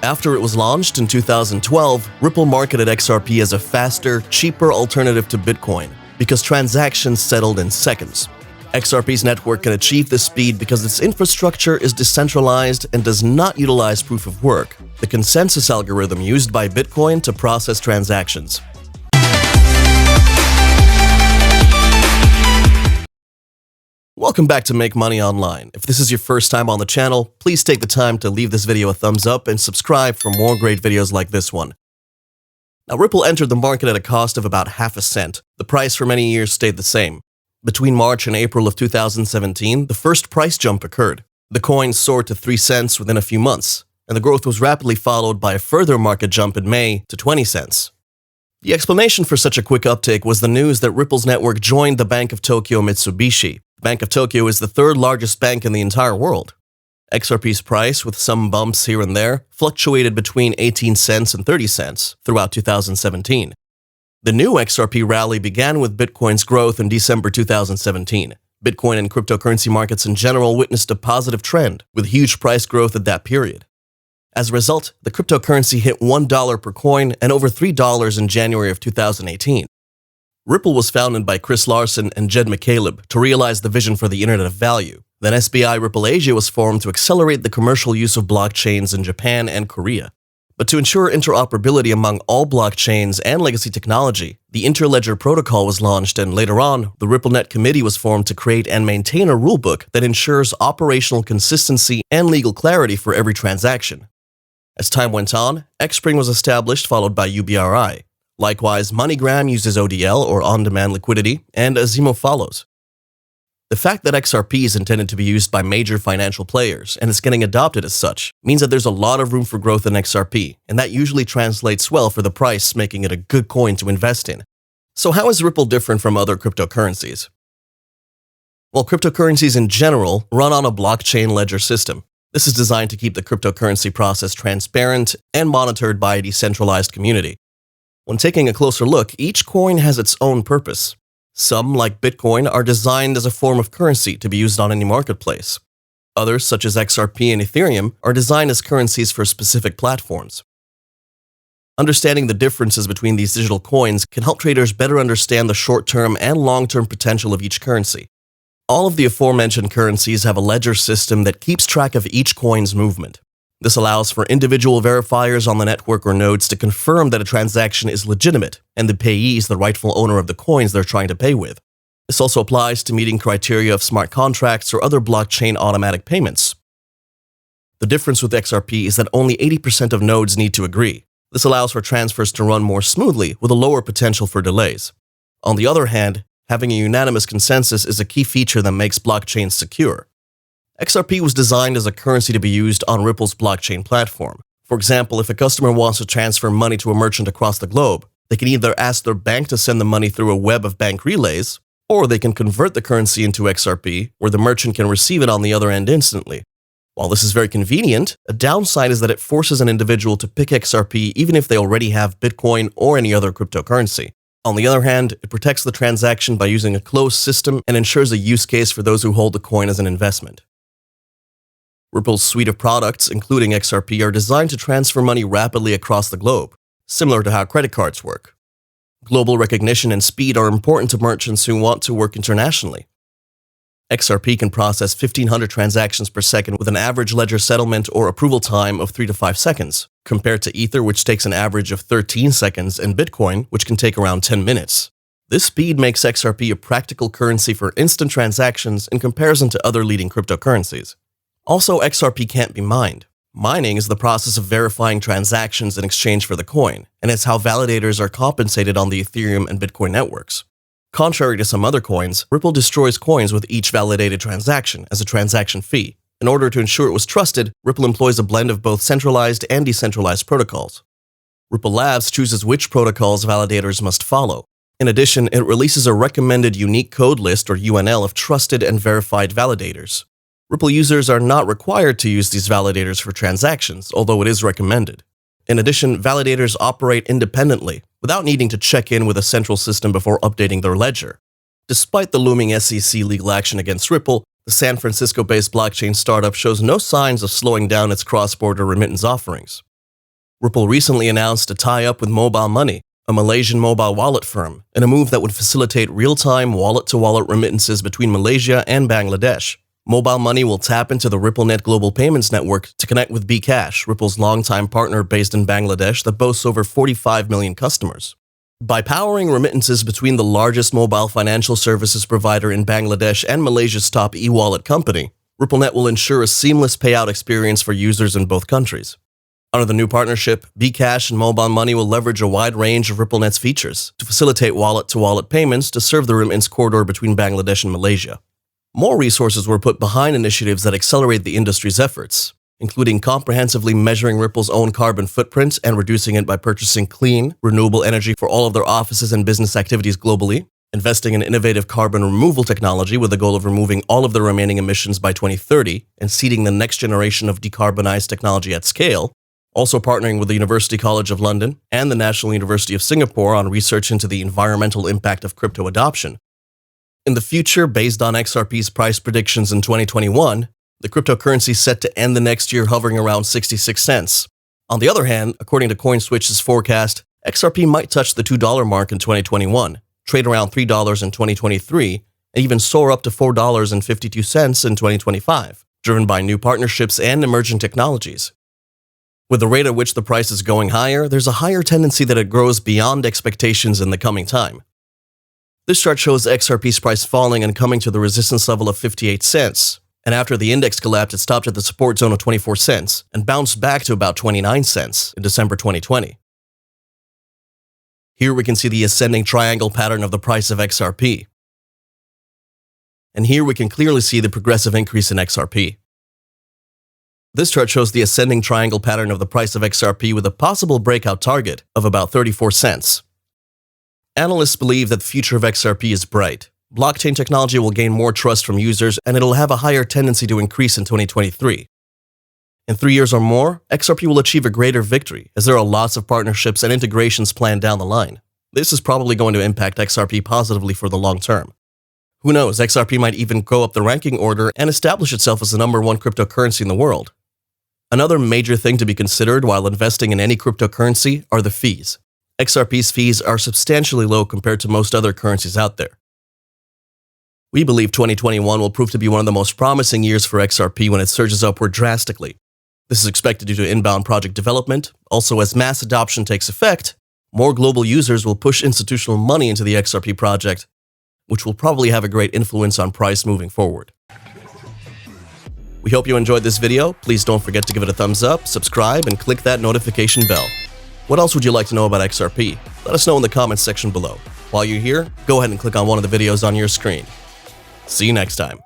After it was launched in 2012, Ripple marketed XRP as a faster, cheaper alternative to Bitcoin because transactions settled in seconds. XRP's network can achieve this speed because its infrastructure is decentralized and does not utilize proof of work, the consensus algorithm used by Bitcoin to process transactions. Welcome back to Make Money Online. If this is your first time on the channel, please take the time to leave this video a thumbs up and subscribe for more great videos like this one. Now, Ripple entered the market at a cost of about half a cent. The price for many years stayed the same. Between March and April of 2017, the first price jump occurred. The coin soared to 3 cents within a few months, and the growth was rapidly followed by a further market jump in May to 20 cents. The explanation for such a quick uptake was the news that Ripple's network joined the Bank of Tokyo Mitsubishi. The Bank of Tokyo is the third largest bank in the entire world. XRP's price, with some bumps here and there, fluctuated between 18 cents and 30 cents throughout 2017. The new XRP rally began with Bitcoin's growth in December 2017. Bitcoin and cryptocurrency markets in general witnessed a positive trend, with huge price growth at that period. As a result, the cryptocurrency hit $1 per coin and over $3 in January of 2018. Ripple was founded by Chris Larsen and Jed McCaleb to realize the vision for the Internet of Value. Then SBI Ripple Asia was formed to accelerate the commercial use of blockchains in Japan and Korea. But to ensure interoperability among all blockchains and legacy technology, the Interledger protocol was launched, and later on, the RippleNet Committee was formed to create and maintain a rulebook that ensures operational consistency and legal clarity for every transaction. As time went on, Xpring was established, followed by UBRI. Likewise, MoneyGram uses ODL, or on-demand liquidity, and Azimo follows. The fact that XRP is intended to be used by major financial players and is getting adopted as such means that there's a lot of room for growth in XRP, and that usually translates well for the price, making it a good coin to invest in. So how is Ripple different from other cryptocurrencies? Well, cryptocurrencies in general run on a blockchain ledger system. This is designed to keep the cryptocurrency process transparent and monitored by a decentralized community. When taking a closer look, each coin has its own purpose. Some, like Bitcoin, are designed as a form of currency to be used on any marketplace. Others, such as XRP and Ethereum, are designed as currencies for specific platforms. Understanding the differences between these digital coins can help traders better understand the short-term and long-term potential of each currency. All of the aforementioned currencies have a ledger system that keeps track of each coin's movement. This allows for individual verifiers on the network or nodes to confirm that a transaction is legitimate and the payee is the rightful owner of the coins they're trying to pay with. This also applies to meeting criteria of smart contracts or other blockchain automatic payments. The difference with XRP is that only 80% of nodes need to agree. This allows for transfers to run more smoothly with a lower potential for delays. On the other hand, having a unanimous consensus is a key feature that makes blockchains secure. XRP was designed as a currency to be used on Ripple's blockchain platform. For example, if a customer wants to transfer money to a merchant across the globe, they can either ask their bank to send the money through a web of bank relays, or they can convert the currency into XRP, where the merchant can receive it on the other end instantly. While this is very convenient, a downside is that it forces an individual to pick XRP even if they already have Bitcoin or any other cryptocurrency. On the other hand, it protects the transaction by using a closed system and ensures a use case for those who hold the coin as an investment. Ripple's suite of products, including XRP, are designed to transfer money rapidly across the globe, similar to how credit cards work. Global recognition and speed are important to merchants who want to work internationally. XRP can process 1,500 transactions per second with an average ledger settlement or approval time of 3 to 5 seconds, compared to Ether, which takes an average of 13 seconds, and Bitcoin, which can take around 10 minutes. This speed makes XRP a practical currency for instant transactions in comparison to other leading cryptocurrencies. Also, XRP can't be mined. Mining is the process of verifying transactions in exchange for the coin, and it's how validators are compensated on the Ethereum and Bitcoin networks. Contrary to some other coins, Ripple destroys coins with each validated transaction as a transaction fee. In order to ensure it was trusted, Ripple employs a blend of both centralized and decentralized protocols. Ripple Labs chooses which protocols validators must follow. In addition, it releases a recommended unique code list, or UNL, of trusted and verified validators. Ripple users are not required to use these validators for transactions, although it is recommended. In addition, validators operate independently, without needing to check in with a central system before updating their ledger. Despite the looming SEC legal action against Ripple, the San Francisco-based blockchain startup shows no signs of slowing down its cross-border remittance offerings. Ripple recently announced a tie-up with Mobile Money, a Malaysian mobile wallet firm, in a move that would facilitate real-time wallet-to-wallet remittances between Malaysia and Bangladesh. Mobile Money will tap into the RippleNet global payments network to connect with bKash, Ripple's longtime partner based in Bangladesh that boasts over 45 million customers. By powering remittances between the largest mobile financial services provider in Bangladesh and Malaysia's top e-wallet company, RippleNet will ensure a seamless payout experience for users in both countries. Under the new partnership, bKash and Mobile Money will leverage a wide range of RippleNet's features to facilitate wallet-to-wallet payments to serve the remittance corridor between Bangladesh and Malaysia. More resources were put behind initiatives that accelerate the industry's efforts, including comprehensively measuring Ripple's own carbon footprint and reducing it by purchasing clean, renewable energy for all of their offices and business activities globally, investing in innovative carbon removal technology with the goal of removing all of the remaining emissions by 2030 and seeding the next generation of decarbonized technology at scale, also partnering with the University College of London and the National University of Singapore on research into the environmental impact of crypto adoption. In the future, based on XRP's price predictions in 2021, the cryptocurrency is set to end the next year hovering around 66 cents. On the other hand, according to CoinSwitch's forecast, XRP might touch the $2 mark in 2021, trade around $3 in 2023, and even soar up to $4.52 in 2025, driven by new partnerships and emerging technologies. With the rate at which the price is going higher, there's a higher tendency that it grows beyond expectations in the coming time. This chart shows XRP's price falling and coming to the resistance level of 58 cents. And after the index collapsed, it stopped at the support zone of 24 cents and bounced back to about 29 cents in December 2020. Here we can see the ascending triangle pattern of the price of XRP. And here we can clearly see the progressive increase in XRP. This chart shows the ascending triangle pattern of the price of XRP with a possible breakout target of about 34 cents. Analysts believe that the future of XRP is bright. Blockchain technology will gain more trust from users, and it'll have a higher tendency to increase in 2023. In 3 years or more, XRP will achieve a greater victory, as there are lots of partnerships and integrations planned down the line. This is probably going to impact XRP positively for the long term. Who knows, XRP might even go up the ranking order and establish itself as the #1 cryptocurrency in the world. Another major thing to be considered while investing in any cryptocurrency are the fees. XRP's fees are substantially low compared to most other currencies out there. We believe 2021 will prove to be one of the most promising years for XRP when it surges upward drastically. This is expected due to inbound project development. Also, as mass adoption takes effect, more global users will push institutional money into the XRP project, which will probably have a great influence on price moving forward. We hope you enjoyed this video. Please don't forget to give it a thumbs up, subscribe, and click that notification bell. What else would you like to know about XRP? Let us know in the comments section below. While you're here, go ahead and click on one of the videos on your screen. See you next time.